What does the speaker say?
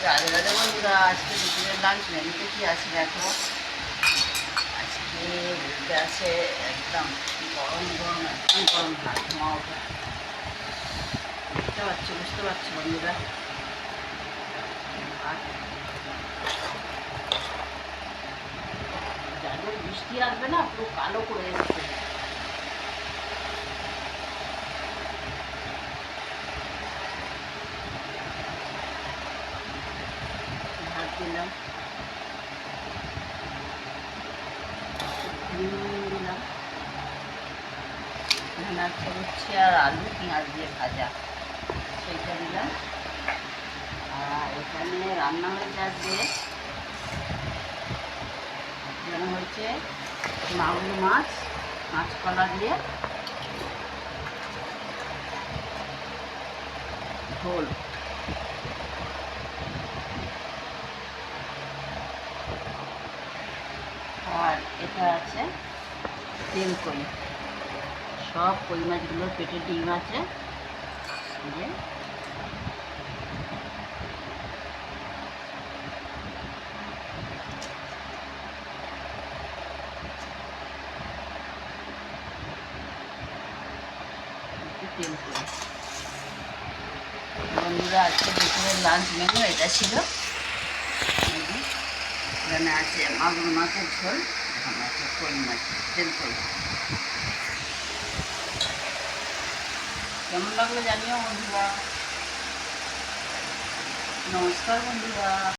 রাধে রাধে বন্ধুরা, আজকে দুপুরের লাঞ্চ মেনুতে কি আছে দেখো। আজকে বলতে আছে একদম গরম গরম, একদম গরম ভাত, ধোঁয়া ওঠা। বুঝতে পারছো বন্ধুরা, ভাত। যাদের বৃষ্টি আসবে না, পুরো কালো করে এসছে। ভাত দিলাম, দিলাম, এখানে আছে হচ্ছে আর আলু পেঁয়াজ দিয়ে ভাজা, সেইটা দিলাম। আর এখানে রান্না হয়েছে আজকে, এখানে হচ্ছে মাগুর মাছ, কাঁচকলা দিয়ে ঝোল। আর এটা আছে তেল কই, সব কই মাছগুলোর পেটে ডিম আছে। যে তেল কই। বন্ধুরা, আজকে দুপুরের লাঞ্চ মেনু এটা ছিল। এখানে আছে মাগুর মাছের ঝোল, এখানে আছে কই মাছ, তেল কই। কেমন লাগলো জানিও বন্ধুরা। নমস্কার বন্ধুরা।